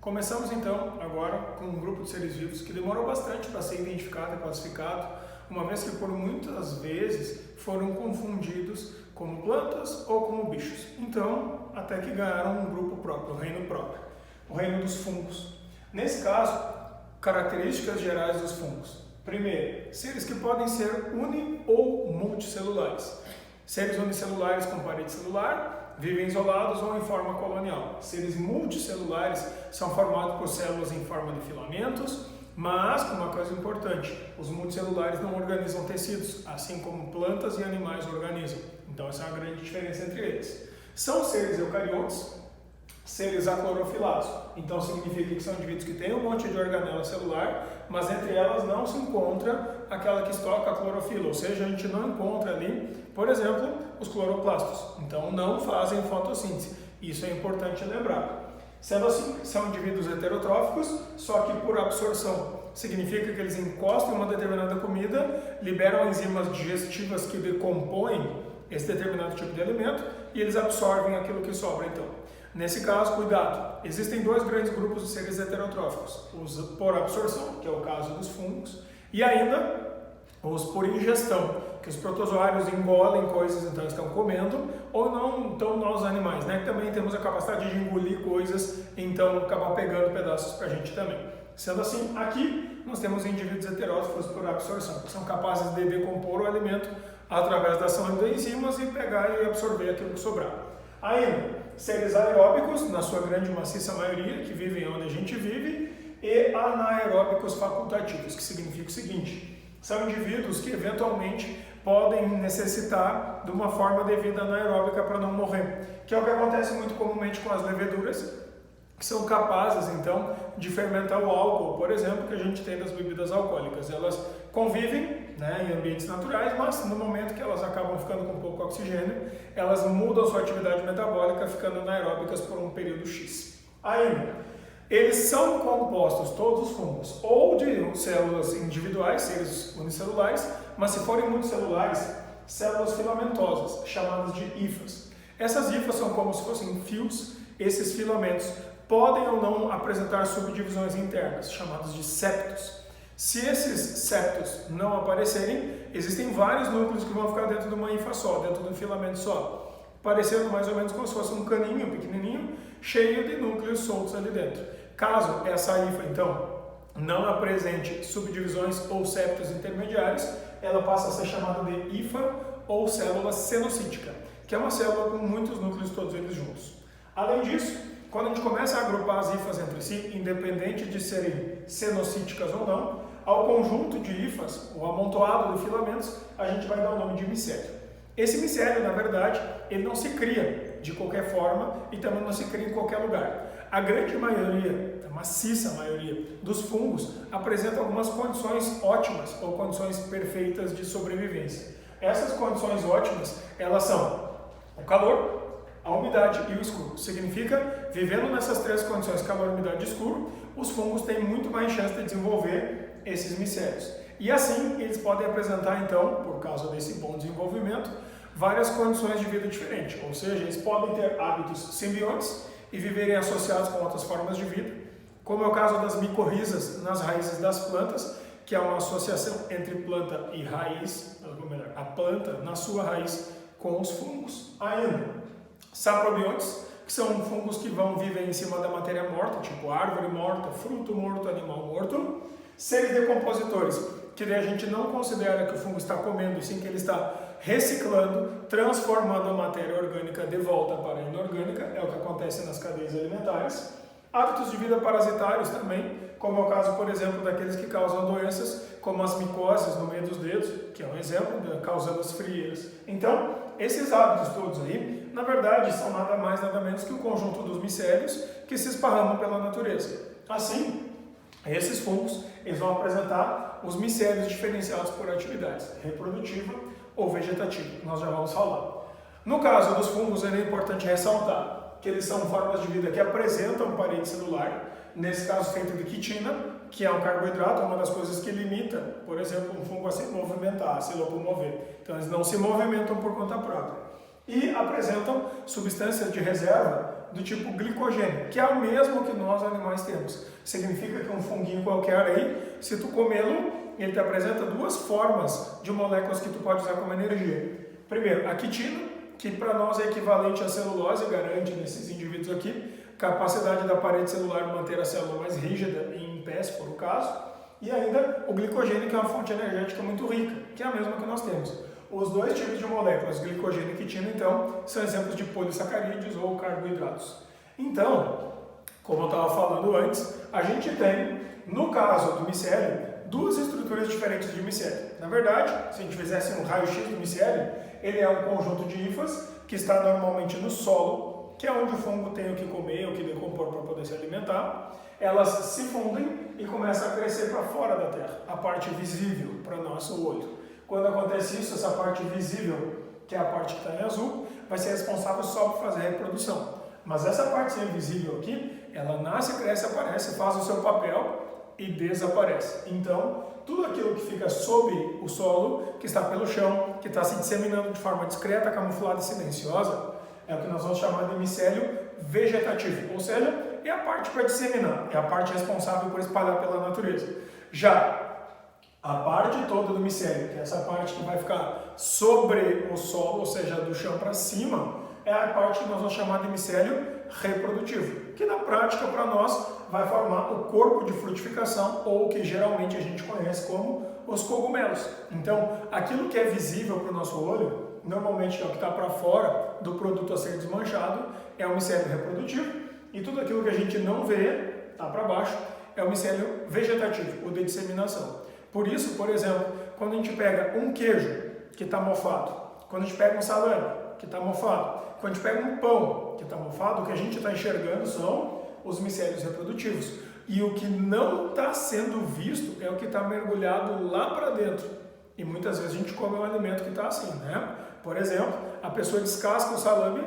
Começamos então agora com um grupo de seres vivos que demorou bastante para ser identificado e classificado, uma vez que por muitas vezes foram confundidos como plantas ou como bichos. Então, até que ganharam um grupo próprio, um reino próprio, o reino dos fungos. Nesse caso, características gerais dos fungos. Primeiro, seres que podem ser uni- ou multicelulares. Seres unicelulares com parede celular vivem isolados ou em forma colonial. Seres multicelulares são formados por células em forma de filamentos, mas, uma coisa importante, os multicelulares não organizam tecidos, assim como plantas e animais organizam. Então, essa é uma grande diferença entre eles. São seres eucariontes, seres aclorofilados. Então, significa que são indivíduos que têm um monte de organela celular, mas entre elas não se encontra aquela que estoca a clorofila, ou seja, a gente não encontra ali, por exemplo, os cloroplastos. Então, não fazem fotossíntese. Isso é importante lembrar. Sendo assim, são indivíduos heterotróficos, só que por absorção. Significa que eles encostam em uma determinada comida, liberam enzimas digestivas que decompõem esse determinado tipo de alimento e eles absorvem aquilo que sobra, então. Nesse caso, cuidado, existem dois grandes grupos de seres heterotróficos, os por absorção, que é o caso dos fungos, e ainda os por ingestão, que os protozoários engolem coisas, então estão comendo, ou não estão nós animais, né? Que também temos a capacidade de engolir coisas, então acabar pegando pedaços para a gente também. Sendo assim, aqui nós temos indivíduos heterótrofos por absorção, que são capazes de decompor o alimento através da ação de enzimas e pegar e absorver aquilo que sobrar. Ainda, seres aeróbicos, na sua grande maciça maioria, que vivem onde a gente vive, e anaeróbicos facultativos, que significa o seguinte: são indivíduos que eventualmente podem necessitar de uma forma de vida anaeróbica para não morrer, que é o que acontece muito comumente com as leveduras, que são capazes então de fermentar o álcool, por exemplo, que a gente tem das bebidas alcoólicas. Elas convivem, né, em ambientes naturais, mas no momento que elas acabam ficando com pouco oxigênio, elas mudam sua atividade metabólica, ficando anaeróbicas por um período X. Ainda, eles são compostos, todos os fungos, ou de células individuais, seres unicelulares, mas se forem multicelulares, células filamentosas, chamadas de hifas. Essas hifas são como se fossem fios. Esses filamentos podem ou não apresentar subdivisões internas, chamadas de septos. Se esses septos não aparecerem, existem vários núcleos que vão ficar dentro de uma hifa só, dentro de um filamento só, parecendo mais ou menos como se fosse um caninho pequenininho, cheio de núcleos soltos ali dentro. Caso essa hifa, então, não apresente subdivisões ou septos intermediários, ela passa a ser chamada de hifa ou célula cenocítica, que é uma célula com muitos núcleos, todos eles juntos. Além disso, quando a gente começa a agrupar as hifas entre si, independente de serem cenocíticas ou não, ao conjunto de hifas, o amontoado de filamentos, a gente vai dar o nome de micélio. Esse micélio, na verdade, ele não se cria de qualquer forma e também não se cria em qualquer lugar. A grande maioria, a maciça maioria dos fungos apresenta algumas condições ótimas ou condições perfeitas de sobrevivência. Essas condições ótimas, elas são o calor, a umidade e o escuro. Significa, vivendo nessas três condições, calor, umidade e escuro, os fungos têm muito mais chance de desenvolver esses micélios. E assim, eles podem apresentar, então, por causa desse bom desenvolvimento, várias condições de vida diferentes. Ou seja, eles podem ter hábitos simbiontes e viverem associados com outras formas de vida, como é o caso das micorrizas nas raízes das plantas, que é uma associação entre planta e raiz, ou melhor, a planta na sua raiz com os fungos. Ainda, saprobiontes, que são fungos que vão viver em cima da matéria morta, tipo árvore morta, fruto morto, animal morto. Seres decompositores, que daí a gente não considera que o fungo está comendo, e sim que ele está reciclando, transformando a matéria orgânica de volta para a inorgânica, é o que acontece nas cadeias alimentares. Hábitos de vida parasitários também, como é o caso, por exemplo, daqueles que causam doenças, como as micoses no meio dos dedos, que é um exemplo, causando as frieiras. Então, esses hábitos todos aí, na verdade, são nada mais, nada menos que o conjunto dos micélios que se esparramam pela natureza. Assim, esses fungos, eles vão apresentar os micélios diferenciados por atividades reprodutiva ou vegetativa. Nós já vamos falar. No caso dos fungos, é importante ressaltar que eles são formas de vida que apresentam parede celular, nesse caso feito de quitina, que é um carboidrato, uma das coisas que limita, por exemplo, um fungo a se movimentar, a se locomover. Então, eles não se movimentam por conta própria. E apresentam substâncias de reserva do tipo glicogênio, que é o mesmo que nós animais temos. Significa que um funguinho qualquer aí, se tu comê-lo, ele te apresenta duas formas de moléculas que tu pode usar como energia. Primeiro, a quitina, que para nós é equivalente à celulose, garante nesses indivíduos aqui capacidade da parede celular manter a célula mais rígida e em pé, se for o caso. E ainda o glicogênio, que é uma fonte energética muito rica, que é a mesma que nós temos. Os dois tipos de moléculas, glicogênio e quitina, então, são exemplos de polissacarídeos ou carboidratos. Então, como eu estava falando antes, a gente tem, no caso do micélio, duas estruturas diferentes de micélio. Na verdade, se a gente fizesse um raio-x do micélio, ele é um conjunto de hifas que está normalmente no solo, que é onde o fungo tem o que comer, o que decompor para poder se alimentar. Elas se fundem e começam a crescer para fora da terra, a parte visível para o nosso olho. Quando acontece isso, essa parte visível, que é a parte que está em azul, vai ser responsável só por fazer a reprodução. Mas essa parte invisível aqui, ela nasce, cresce, aparece, faz o seu papel e desaparece. Então, tudo aquilo que fica sob o solo, que está pelo chão, que está se disseminando de forma discreta, camuflada e silenciosa, é o que nós vamos chamar de micélio vegetativo. Ou seja, é a parte para disseminar, é a parte responsável por espalhar pela natureza. Já a parte toda do micélio, que é essa parte que vai ficar sobre o solo, ou seja, do chão para cima, é a parte que nós vamos chamar de micélio reprodutivo, que na prática para nós vai formar o corpo de frutificação, ou o que geralmente a gente conhece como os cogumelos. Então, aquilo que é visível para o nosso olho, normalmente é o que está para fora do produto a ser desmanchado, é o micélio reprodutivo, e tudo aquilo que a gente não vê, está para baixo, é o micélio vegetativo, o de disseminação. Por isso, por exemplo, quando a gente pega um queijo que está mofado, quando a gente pega um salame que está mofado, quando a gente pega um pão que está mofado, o que a gente está enxergando são os micélios reprodutivos. E o que não está sendo visto é o que está mergulhado lá para dentro. E muitas vezes a gente come um alimento que está assim, né? Por exemplo, a pessoa descasca o salame,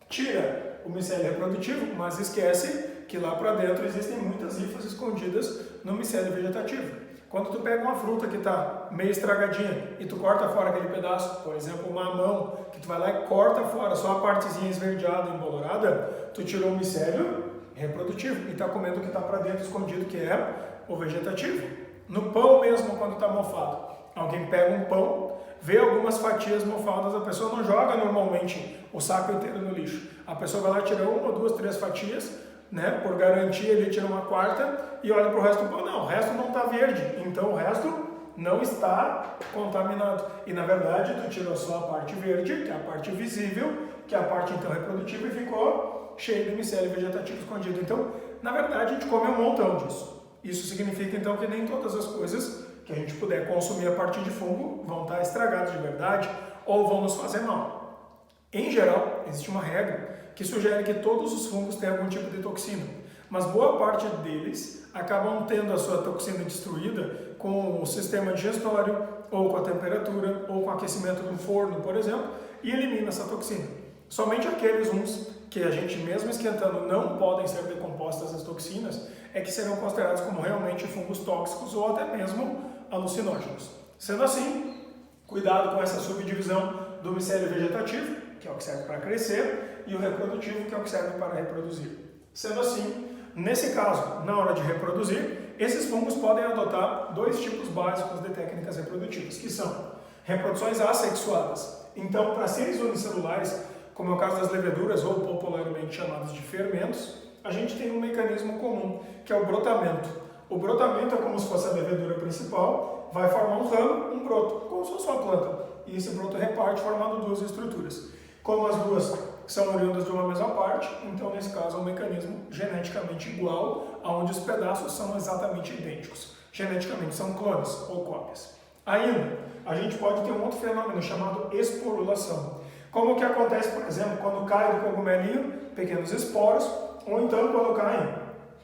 tira o micélio reprodutivo, mas esquece que lá para dentro existem muitas hifas escondidas no micélio vegetativo. Quando tu pega uma fruta que está meio estragadinha e tu corta fora aquele pedaço, por exemplo, um mamão, que tu vai lá e corta fora só a partezinha esverdeada e embolorada, tu tirou o micélio reprodutivo e está comendo o que está para dentro escondido, que é o vegetativo. No pão mesmo, quando está mofado, alguém pega um pão, vê algumas fatias mofadas, a pessoa não joga normalmente o saco inteiro no lixo. A pessoa vai lá, tira uma, duas, três fatias, né? Por garantia ele tira uma quarta e olha para o resto do pão. Não, o resto não está verde, então o resto não está contaminado. E na verdade tu tirou só a parte verde, que é a parte visível, que é a parte então reprodutiva, e ficou cheio de micélio vegetativo escondido. Então, na verdade, a gente come um montão disso. Isso significa então que nem todas as coisas que a gente puder consumir a partir de fungo vão estar estragadas de verdade ou vão nos fazer mal. Em geral, existe uma regra que sugere que todos os fungos têm algum tipo de toxina, mas boa parte deles acabam tendo a sua toxina destruída com o sistema digestório, ou com a temperatura, ou com o aquecimento do forno, por exemplo, e elimina essa toxina. Somente aqueles uns que a gente mesmo esquentando não podem ser decompostas as toxinas é que serão considerados como realmente fungos tóxicos ou até mesmo alucinógenos. Sendo assim, cuidado com essa subdivisão do micélio vegetativo, que é o que serve para crescer, e o reprodutivo, que é o que serve para reproduzir. Sendo assim, nesse caso, na hora de reproduzir, esses fungos podem adotar dois tipos básicos de técnicas reprodutivas, que são reproduções assexuadas. Então, para seres unicelulares, como é o caso das leveduras, ou popularmente chamados de fermentos, a gente tem um mecanismo comum, que é o brotamento. O brotamento é como se fosse a levedura principal, vai formar um ramo, um broto, como se fosse uma planta. E esse broto reparte formando duas estruturas. Como as duas são oriundas de uma mesma parte, então nesse caso é um mecanismo geneticamente igual, onde os pedaços são exatamente idênticos. Geneticamente são clones ou cópias. Ainda, a gente pode ter um outro fenômeno chamado esporulação. Como que acontece, por exemplo, quando cai do cogumelinho, pequenos esporos, ou então quando caem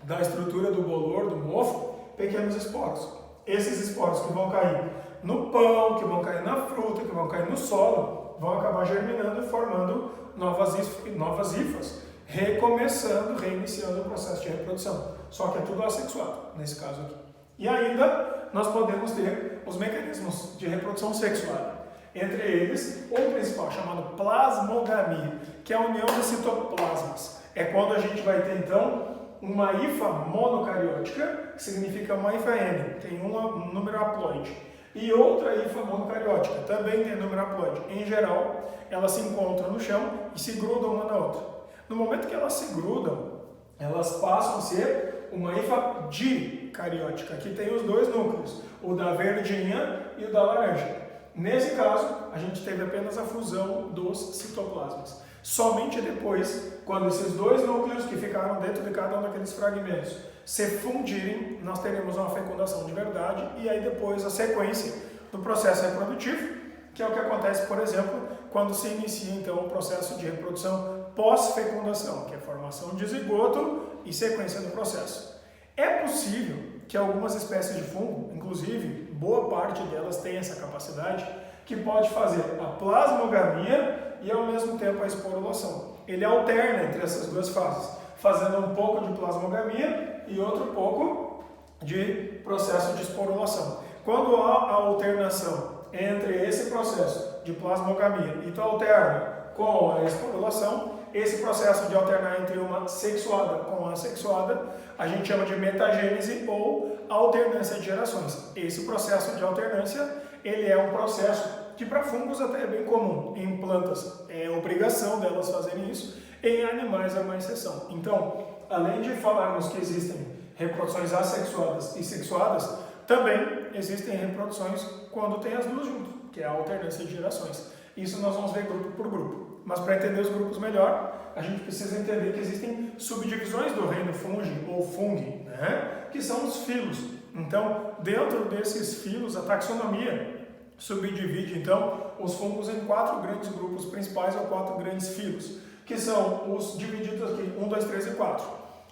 da estrutura do bolor, do mofo, pequenos esporos. Esses esporos que vão cair no pão, que vão cair na fruta, que vão cair no solo, vão acabar germinando e formando novas hifas, recomeçando, reiniciando o processo de reprodução. Só que é tudo assexuado, nesse caso aqui. E ainda, nós podemos ter os mecanismos de reprodução sexuada. Entre eles, o principal, chamado plasmogamia, que é a união de citoplasmas. é quando a gente vai ter então uma hifa monocariótica, que significa uma hifa N, tem um número haploide, e outra hifa monocariótica, também tem número haploide. Em geral, elas se encontram no chão e se grudam uma na outra. No momento que elas se grudam, elas passam a ser uma hifa dicariótica, que tem os dois núcleos, o da verdinha e o da laranja. Nesse caso, a gente teve apenas a fusão dos citoplasmas. Somente depois, quando esses dois núcleos que ficaram dentro de cada um daqueles fragmentos se fundirem, nós teremos uma fecundação de verdade e aí depois a sequência do processo reprodutivo, que é o que acontece, por exemplo, quando se inicia então o processo de reprodução pós-fecundação, que é a formação de zigoto e sequência do processo. É possível que algumas espécies de fungo, inclusive boa parte delas tem essa capacidade, que pode fazer a plasmogamia e ao mesmo tempo a esporulação. Ele alterna entre essas duas fases, fazendo um pouco de plasmogamia e outro pouco de processo de esporulação. Quando há a alternação entre esse processo de plasmogamia e tu alterna com a esporulação, esse processo de alternar entre uma sexuada com a assexuada, a gente chama de metagênese ou alternância de gerações. Esse processo de alternância, ele é um processo que para fungos até é bem comum. Em plantas é obrigação delas fazerem isso, em animais é uma exceção. Então, além de falarmos que existem reproduções assexuadas e sexuadas, também existem reproduções quando tem as duas juntas, que é a alternância de gerações. Isso nós vamos ver grupo por grupo. Mas para entender os grupos melhor, a gente precisa entender que existem subdivisões do reino fungi ou fungi, né? Que são os filos. Então, dentro desses filos, a taxonomia subdivide então os fungos em 4 grandes grupos principais ou 4 grandes filos, que são os divididos aqui, 1, 2, 3 e 4.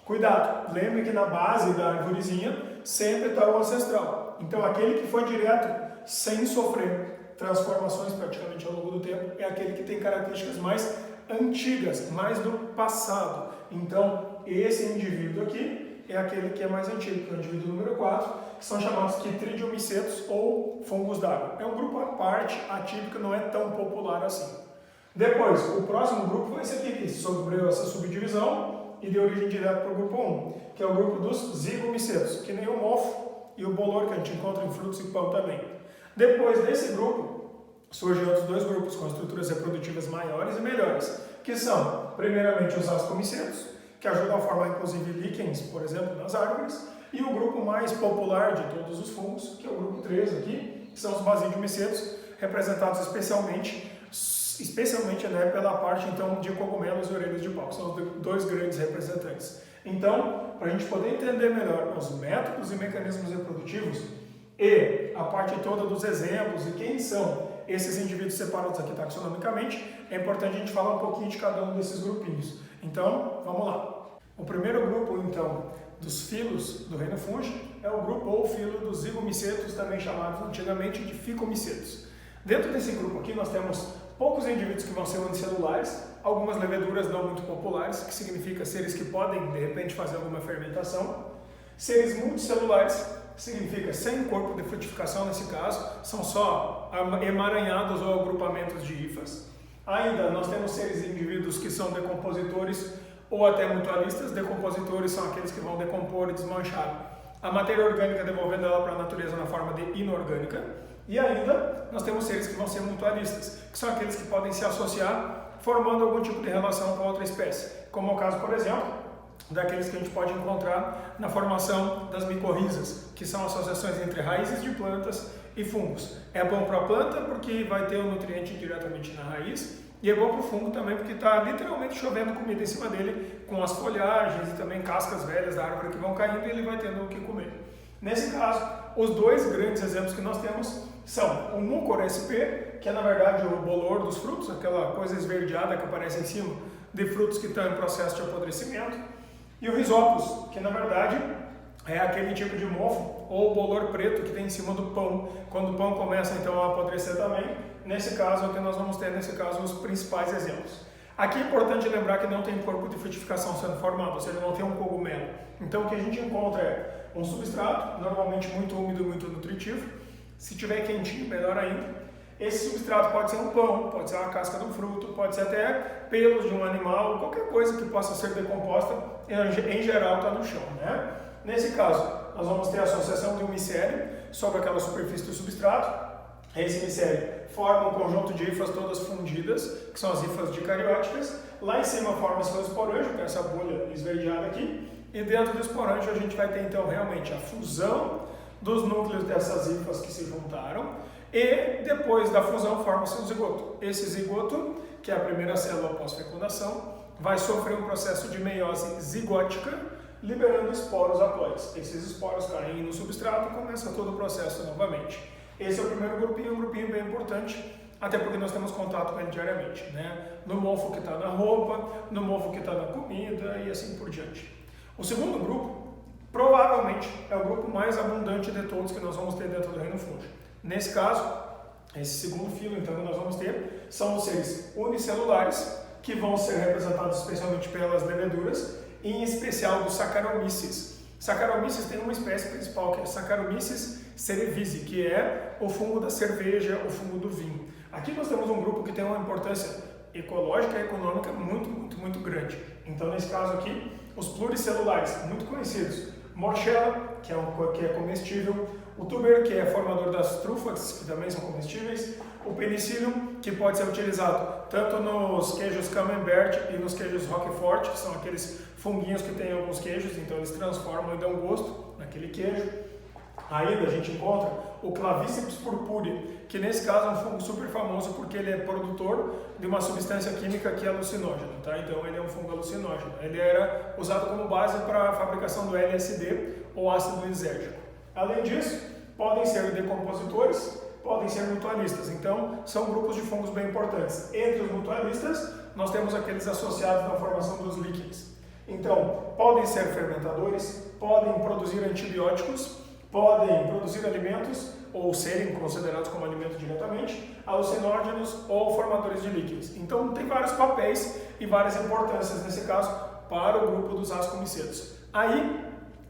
Cuidado, lembre que na base da arvorezinha sempre está o ancestral. Então, aquele que foi direto, sem sofrer transformações praticamente ao longo do tempo, é aquele que tem características mais antigas, mais do passado. Então, esse indivíduo aqui é aquele que é mais antigo, que é o indivíduo número 4, que são chamados quitridiomicetos ou fungos d'água. É um grupo à parte, atípico, não é tão popular assim. Depois, o próximo grupo foi esse aqui, que sofreu essa subdivisão e deu origem direto para o grupo 1, que é o grupo dos zigomicetos, que nem o mofo e o bolor que a gente encontra em frutos e pão também. Depois desse grupo, surgem outros 2 grupos com estruturas reprodutivas maiores e melhores, que são, primeiramente, os ascomicetos, que ajudam a formar, inclusive, líquens, por exemplo, nas árvores, e o grupo mais popular de todos os fungos, que é o grupo 3 aqui, que são os basidiomicetos, representados especialmente né, pela parte, então, de cogumelos e orelhas de pau, que são os 2 grandes representantes. Então, para a gente poder entender melhor os métodos e mecanismos reprodutivos, e a parte toda dos exemplos e quem são esses indivíduos separados aqui taxonomicamente, é importante a gente falar um pouquinho de cada um desses grupinhos. Então, vamos lá. O primeiro grupo, então, dos filos do reino fungi é o grupo ou filo dos zigomicetos, também chamados antigamente de ficomicetos. Dentro desse grupo aqui nós temos poucos indivíduos que vão ser unicelulares, algumas leveduras não muito populares, que significa seres que podem, de repente, fazer alguma fermentação. Seres multicelulares, significa sem corpo de frutificação nesse caso, são só emaranhados ou agrupamentos de hifas. Ainda nós temos seres e indivíduos que são decompositores ou até mutualistas. Decompositores são aqueles que vão decompor e desmanchar a matéria orgânica, devolvendo ela para a natureza na forma de inorgânica. E ainda nós temos seres que vão ser mutualistas, que são aqueles que podem se associar formando algum tipo de relação com outra espécie, como é o caso, por exemplo, daqueles que a gente pode encontrar na formação das micorrizas, que são associações entre raízes de plantas e fungos. É bom para a planta porque vai ter o nutriente diretamente na raiz, e é bom para o fungo também porque está literalmente chovendo comida em cima dele, com as folhagens e também cascas velhas da árvore que vão caindo e ele vai tendo o que comer. Nesse caso, os 2 grandes exemplos que nós temos são o Mucor SP, que é na verdade o bolor dos frutos, aquela coisa esverdeada que aparece em cima de frutos que estão em processo de apodrecimento, e o Rhizopus, que na verdade é aquele tipo de mofo ou bolor preto que tem em cima do pão, quando o pão começa então a apodrecer também. Nesse caso é o que nós vamos ter, nesse caso, os principais exemplos. Aqui é importante lembrar que não tem corpo de frutificação sendo formado, ou seja, não tem um cogumelo. Então o que a gente encontra é um substrato, normalmente muito úmido e muito nutritivo. Se tiver quentinho, melhor ainda. Esse substrato pode ser um pão, pode ser uma casca de um fruto, pode ser até pelos de um animal, qualquer coisa que possa ser decomposta, em geral está no chão, né? Nesse caso, nós vamos ter a associação de um micélio sobre aquela superfície do substrato. Esse micélio forma um conjunto de hifas todas fundidas, que são as hifas dicarióticas. Lá em cima forma-se o esporângio, que é essa bolha esverdeada aqui, e dentro do esporângio a gente vai ter então realmente a fusão dos núcleos dessas hifas que se juntaram, e depois da fusão forma-se um zigoto. Esse zigoto, que é a primeira célula pós-fecundação, vai sofrer um processo de meiose zigótica, liberando esporos haploides. Esses esporos caem no substrato e começa todo o processo novamente. Esse é o primeiro grupinho, um grupinho bem importante, até porque nós temos contato com ele diariamente, né? No mofo que está na roupa, no mofo que está na comida e assim por diante. O segundo grupo, provavelmente, é o grupo mais abundante de todos que nós vamos ter dentro do reino fúngico. Nesse caso, esse segundo filo, então, que nós vamos ter, são os seres unicelulares, que vão ser representados especialmente pelas leveduras, em especial dos Saccharomyces. Saccharomyces tem uma espécie principal, que é Saccharomyces cerevisiae, que é o fungo da cerveja, o fungo do vinho. Aqui nós temos um grupo que tem uma importância ecológica e econômica muito grande. Então, nesse caso aqui, os pluricelulares, muito conhecidos, Morchella, que é comestível, o tuber, que é formador das trufas, que também são comestíveis, o penicillium, que pode ser utilizado tanto nos queijos camembert e nos queijos roquefort, que são aqueles funguinhos que tem alguns queijos, então eles transformam e dão gosto naquele queijo. Ainda a gente encontra o Clavíceps purpurea, que nesse caso é um fungo super famoso porque ele é produtor de uma substância química que é alucinógena, tá? Então ele é um fungo alucinógeno. Ele era usado como base para a fabricação do LSD ou ácido lisérgico. Além disso, podem ser decompositores, podem ser mutualistas. Então, são grupos de fungos bem importantes. Entre os mutualistas, nós temos aqueles associados na formação dos líquens. Então, podem ser fermentadores, podem produzir antibióticos, podem produzir alimentos ou serem considerados como alimento diretamente, alucinógenos ou formadores de líquens. Então, tem vários papéis e várias importâncias, nesse caso, para o grupo dos ascomicetos. Aí,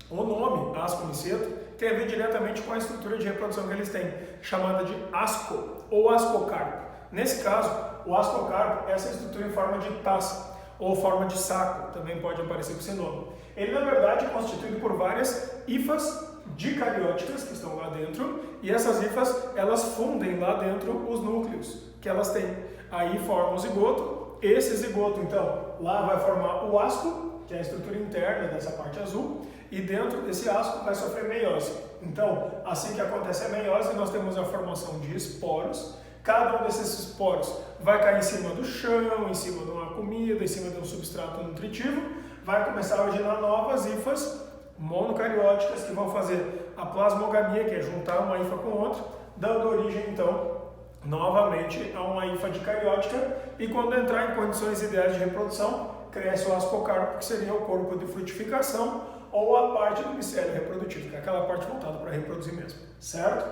o nome ascomiceto tem a ver diretamente com a estrutura de reprodução que eles têm, chamada de asco ou ascocarpo. Nesse caso, o ascocarpo é essa estrutura em forma de taça ou forma de saco, também pode aparecer com esse nome. Ele, na verdade, é constituído por várias hifas dicarióticas que estão lá dentro, e essas hifas, elas fundem lá dentro os núcleos que elas têm. Aí forma o zigoto. Esse zigoto, então, lá vai formar o asco, que é a estrutura interna dessa parte azul, e dentro desse asco vai sofrer meiose. Então, assim que acontece a meiose, nós temos a formação de esporos. Cada um desses esporos vai cair em cima do chão, em cima de uma comida, em cima de um substrato nutritivo, vai começar a originar novas hifas monocarióticas que vão fazer a plasmogamia, que é juntar uma hifa com outra, dando origem, então, novamente a uma hifa dicariótica, e quando entrar em condições ideais de reprodução, cresce o ascocarpo, que seria o corpo de frutificação, ou a parte do micélio reprodutivo, que é aquela parte voltada para reproduzir mesmo, certo?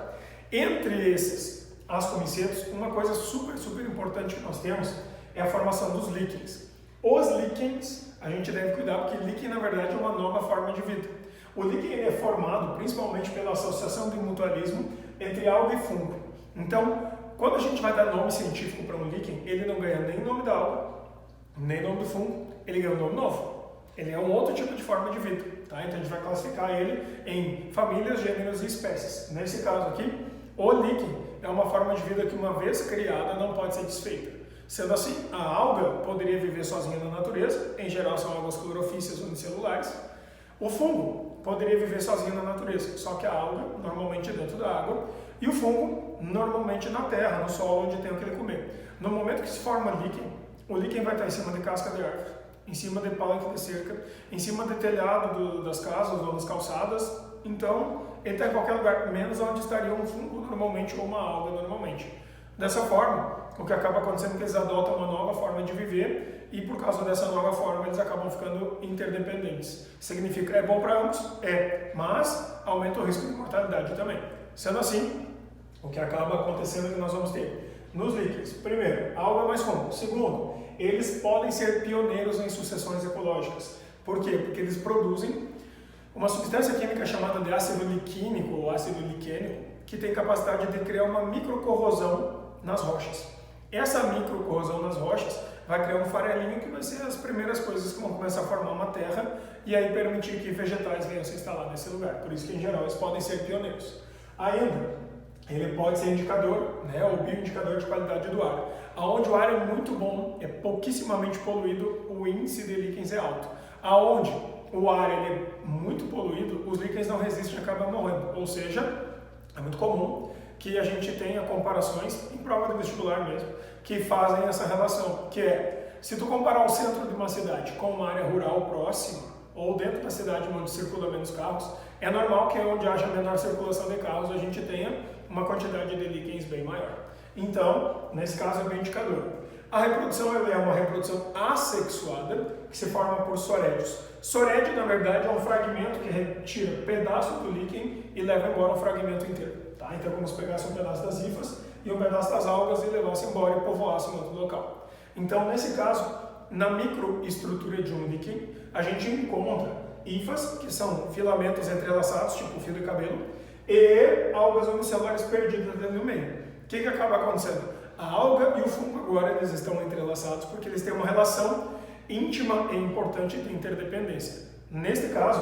Entre esses ascomicetos, uma coisa super importante que nós temos é a formação dos líquens. Os líquens, a gente deve cuidar, porque líquen, na verdade, é uma nova forma de vida. O líquen ele é formado principalmente pela associação de mutualismo entre alga e fungo. Então, quando a gente vai dar nome científico para um líquen, ele não ganha nem nome da alga, nem nome do fungo, ele ganha um nome novo. Ele é um outro tipo de forma de vida, tá? Então a gente vai classificar ele em famílias, gêneros e espécies. Nesse caso aqui, o líquen é uma forma de vida que, uma vez criada, não pode ser desfeita. Sendo assim, a alga poderia viver sozinha na natureza, em geral são algas clorofícias unicelulares. O fungo poderia viver sozinho na natureza, só que a alga normalmente dentro da água e o fungo normalmente na terra, no solo, onde tem o que ele comer. No momento que se forma líquen, o líquen vai estar em cima de casca de árvore, em cima de palanque de cerca, em cima de telhado das casas ou das calçadas. Então, ele está em qualquer lugar, menos onde estaria um fungo normalmente ou uma alga normalmente. Dessa forma, o que acaba acontecendo é que eles adotam uma nova forma de viver e, por causa dessa nova forma, eles acabam ficando interdependentes. Significa, é bom para ambos? É, mas aumenta o risco de mortalidade também. Sendo assim, o que acaba acontecendo é que nós vamos ter nos líquens, primeiro, alga mais fungo. Segundo, eles podem ser pioneiros em sucessões ecológicas. Por quê? Porque eles produzem uma substância química chamada de ácido liquínico ou ácido liquênico, que tem capacidade de criar uma microcorrosão nas rochas. Essa microcorrosão nas rochas vai criar um farelinho que vai ser as primeiras coisas que vão começar a formar uma terra e aí permitir que vegetais venham se instalar nesse lugar. Por isso que, em geral, eles podem ser pioneiros. Ainda, ele pode ser indicador, né, ou bioindicador de qualidade do ar. Aonde o ar é muito bom, é pouquíssimamente poluído, o índice de líquens é alto. Aonde o ar ele é muito poluído, os líquens não resistem e acabam morrendo. Ou seja, é muito comum que a gente tenha comparações, em prova de vestibular mesmo, que fazem essa relação, que é, se tu comparar o centro de uma cidade com uma área rural próxima, ou dentro da cidade onde circula menos carros, é normal que onde haja menor circulação de carros a gente tenha uma quantidade de líquens bem maior. Então, nesse caso é bem indicador. A reprodução ela é uma reprodução assexuada, que se forma por sorédios. Sorédio, na verdade, é um fragmento que retira pedaço do líquen e leva embora o fragmento inteiro. Tá? Então, como se pegasse um pedaço das hifas e um pedaço das algas e levasse embora e povoasse em outro local. Então, nesse caso, na microestrutura de um líquen, a gente encontra hifas, que são filamentos entrelaçados, tipo fio de cabelo, e algas unicelulares perdidas dentro do meio. O que acaba acontecendo? A alga e o fungo agora eles estão entrelaçados porque eles têm uma relação íntima e importante de interdependência. Neste caso,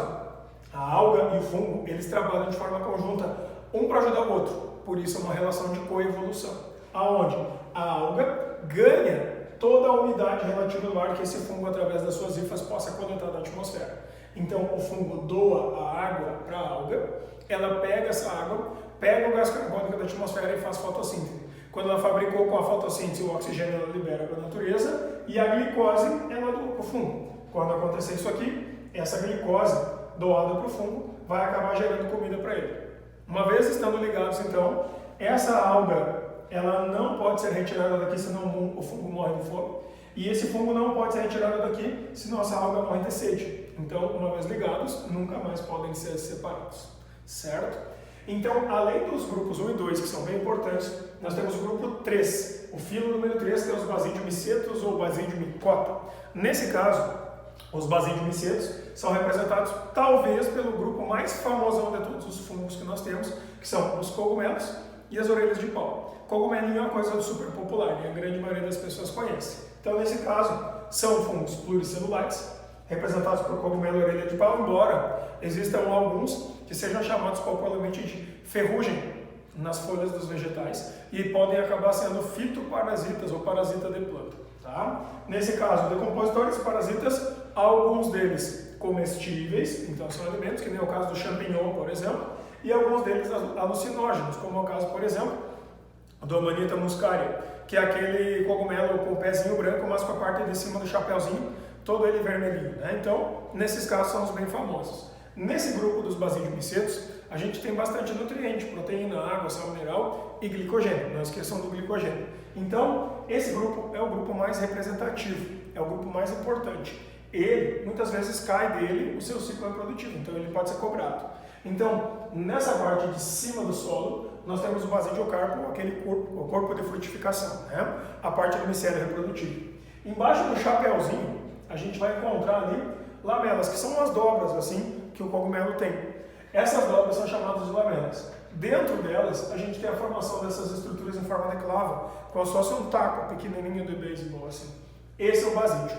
a alga e o fungo eles trabalham de forma conjunta, um para ajudar o outro. Por isso é uma relação de coevolução, aonde a alga ganha toda a umidade relativa do ar que esse fungo, através das suas hifas, possa coletar da atmosfera. Então, o fungo doa a água para a alga, ela pega essa água, pega o gás carbônico da atmosfera e faz fotossíntese. Quando ela fabricou com a fotossíntese o oxigênio, ela libera para a natureza e a glicose ela doa para o fungo. Quando acontecer isso aqui, essa glicose doada para o fungo vai acabar gerando comida para ele. Uma vez estando ligados, então, essa alga ela não pode ser retirada daqui, senão o fungo morre de fome. E esse fungo não pode ser retirado daqui, senão essa alga morre de sede. Então, uma vez ligados, nunca mais podem ser separados. Certo? Então, além dos grupos 1 e 2, que são bem importantes, nós temos o grupo 3, o filo número 3, que é os basidiomicetos ou basidiomicota. Nesse caso, os basidiomicetos são representados talvez pelo grupo mais famosão de todos os fungos que nós temos, que são os cogumelos e as orelhas de pau. Cogumelinho é uma coisa super popular e a grande maioria das pessoas conhece. Então, nesse caso, são fungos pluricelulares, representados por cogumelo e orelha de pau, embora existam alguns que sejam chamados popularmente de ferrugem nas folhas dos vegetais e podem acabar sendo fitoparasitas ou parasita de planta. Tá? Nesse caso, decompositores parasitas, alguns deles comestíveis, então são alimentos, que nem o caso do champignon, por exemplo, e alguns deles alucinógenos, como é o caso, por exemplo, do Amanita muscaria, que é aquele cogumelo com o pezinho branco, mas com a parte de cima do chapeuzinho, todo ele vermelhinho. Né? Então, nesses casos, são os bem famosos. Nesse grupo dos basidiomicetos, a gente tem bastante nutriente, proteína, água, sal mineral e glicogênio. Não esqueçam do glicogênio. Então, esse grupo é o grupo mais representativo, é o grupo mais importante. Ele, muitas vezes, cai dele o seu ciclo reprodutivo, então ele pode ser cobrado. Então, nessa parte de cima do solo, nós temos o basidiocarpo, aquele corpo, o corpo de frutificação, né? A parte do micélio reprodutivo. Embaixo do chapeuzinho, a gente vai encontrar ali lamelas, que são umas dobras assim que o cogumelo tem. Essas dobras são chamadas de lamelas. Dentro delas, a gente tem a formação dessas estruturas em forma de clava, como se fosse um taco pequenininho de beisebol assim. Esse é o basídio.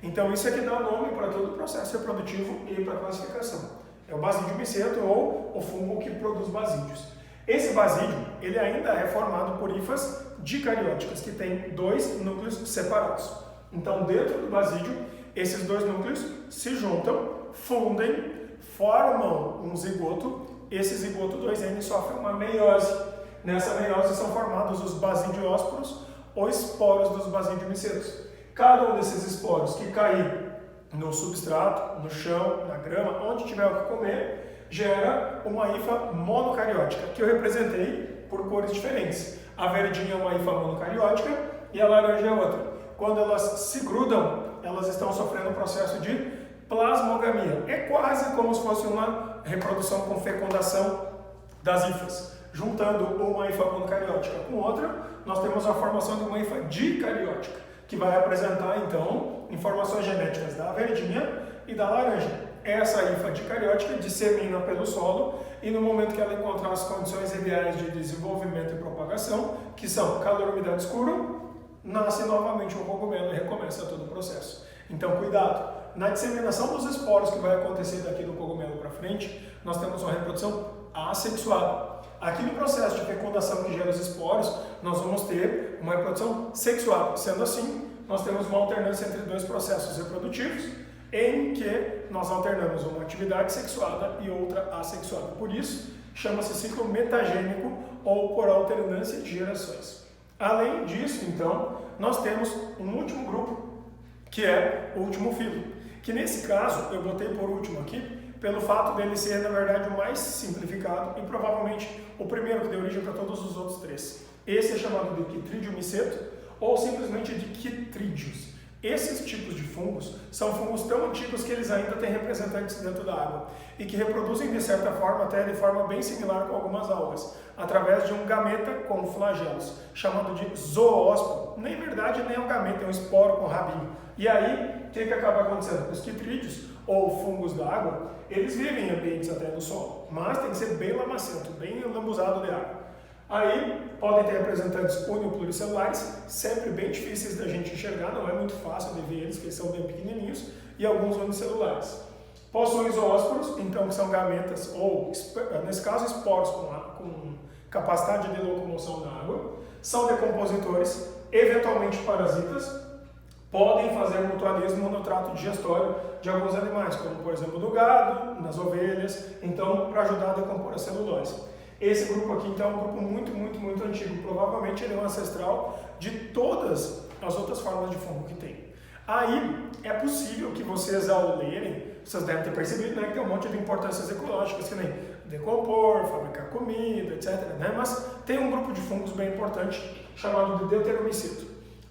Então, isso é que dá nome para todo o processo reprodutivo e para a classificação. É o basidiomiceto ou o fungo que produz basídios. Esse basídio, ele ainda é formado por hifas dicarióticas, que têm dois núcleos separados. Então, dentro do basídio, esses dois núcleos se juntam, fundem, formam um zigoto. Esse zigoto 2N sofre uma meiose. Nessa meiose são formados os basidiósporos ou esporos dos basidiomicetos. Cada um desses esporos que cair no substrato, no chão, na grama, onde tiver o que comer, gera uma hifa monocariótica, que eu representei por cores diferentes. A verdinha é uma hifa monocariótica e a laranja é outra. Quando elas se grudam, elas estão sofrendo um processo de plasmogamia. É quase como se fosse uma reprodução com fecundação das hifas. Juntando uma hifa monocariótica com outra, nós temos a formação de uma hifa dicariótica, que vai apresentar, então, informações genéticas da verdinha e da laranja. essa hifa dicariótica dissemina pelo solo e no momento que ela encontrar as condições ideais de desenvolvimento e propagação, que são calor, umidade, escuro, nasce novamente o cogumelo e recomeça todo o processo. Então, cuidado! Na disseminação dos esporos que vai acontecer daqui do cogumelo para frente, nós temos uma reprodução assexuada. Aqui no processo de fecundação que gera os esporos, nós vamos ter uma reprodução sexuada. Sendo assim, nós temos uma alternância entre dois processos reprodutivos, em que nós alternamos uma atividade sexuada e outra assexuada. Por isso, chama-se ciclo metagênico ou por alternância de gerações. Além disso, então, nós temos um último grupo, que é o último filo, que nesse caso eu botei por último aqui, pelo fato dele ser, na verdade, o mais simplificado e provavelmente o primeiro que deu origem para todos os outros três. Esse é chamado de Chytridium miceto ou simplesmente de Chytridius. Esses tipos de fungos são fungos tão antigos que eles ainda têm representantes dentro da água e que reproduzem de certa forma, até de forma bem similar com algumas algas, através de um gameta com flagelos, chamado de zoósporo. Nem verdade, nem é um gameta, é um esporo com rabinho. E aí, o que acaba acontecendo? Os quitrídeos, ou fungos da água, eles vivem em ambientes até do solo, mas tem que ser bem lamacento, bem lambuzado de água. Aí podem ter representantes unipluricelulares, sempre bem difíceis da gente enxergar, não é muito fácil de ver eles, porque eles são bem pequenininhos, e alguns unicelulares. Possuem zoósporos, então que são gametas, ou nesse caso esporos com capacidade de locomoção na água, são decompositores, eventualmente parasitas, podem fazer mutualismo no trato digestório de alguns animais, como por exemplo no gado, nas ovelhas, então para ajudar a decompor a celulose. Esse grupo aqui, então, é um grupo muito antigo. Provavelmente ele é um ancestral de todas as outras formas de fungo que tem. Aí, é possível que vocês, ao lerem, vocês devem ter percebido, né, que tem um monte de importâncias ecológicas, que nem decompor, fabricar comida, etc. Né? Mas tem um grupo de fungos bem importante, chamado de Deuteromiceto.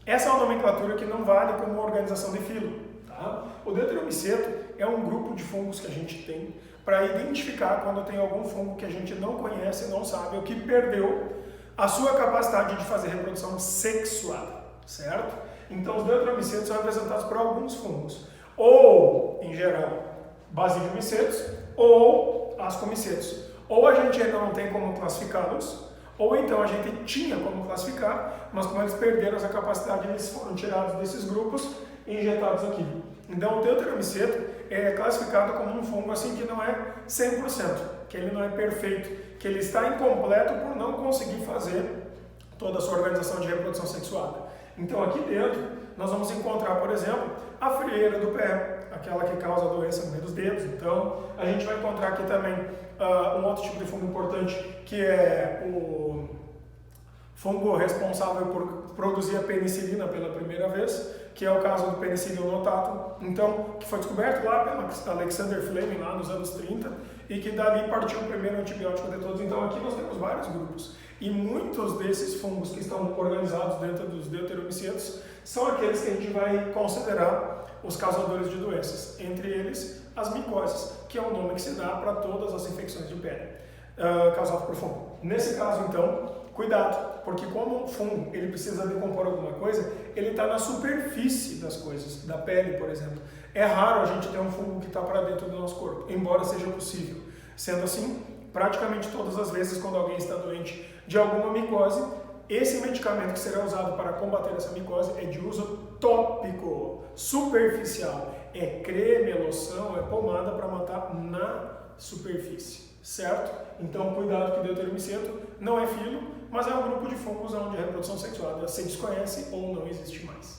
Essa é uma nomenclatura que não vale como organização de filo. Tá? O Deuteromiceto é um grupo de fungos que a gente tem para identificar quando tem algum fungo que a gente não conhece, não sabe, ou que perdeu a sua capacidade de fazer reprodução sexuada, certo? Então, os deuteromicetos são representados por alguns fungos, ou, em geral, basidiomicetos, ou ascomicetos. Ou a gente ainda não tem como classificá-los, ou então a gente tinha como classificar, mas como eles perderam essa capacidade, eles foram tirados desses grupos e injetados aqui. Então, o deuteromiceto é classificado como um fungo assim que não é 100%, que ele não é perfeito, que ele está incompleto por não conseguir fazer toda a sua organização de reprodução sexuada. Então, aqui dentro, nós vamos encontrar, por exemplo, a frieira do pé, aquela que causa doença no meio dos dedos. Então, a gente vai encontrar aqui também um outro tipo de fungo importante, que é o fungo responsável por produzir a penicilina pela primeira vez, que é o caso do Penicillium notatum, então, que foi descoberto lá pelo Alexander Fleming, lá nos anos 30, e que dali partiu o primeiro antibiótico de todos. Então, aqui nós temos vários grupos. E muitos desses fungos que estão organizados dentro dos deuteromicetos são aqueles que a gente vai considerar os causadores de doenças, entre eles as micoses, que é o nome que se dá para todas as infecções de pele causadas por fungo. Nesse caso, então, cuidado, porque como o fungo ele precisa decompor alguma coisa, ele está na superfície das coisas, da pele, por exemplo. É raro a gente ter um fungo que está para dentro do nosso corpo, embora seja possível. Sendo assim, praticamente todas as vezes quando alguém está doente de alguma micose, esse medicamento que será usado para combater essa micose é de uso tópico, superficial. É creme, é loção, é pomada para matar na superfície, certo? Então, cuidado que o deuteromiceto não é filo, mas é um grupo de fungos onde a reprodução sexuada se desconhece ou não existe mais.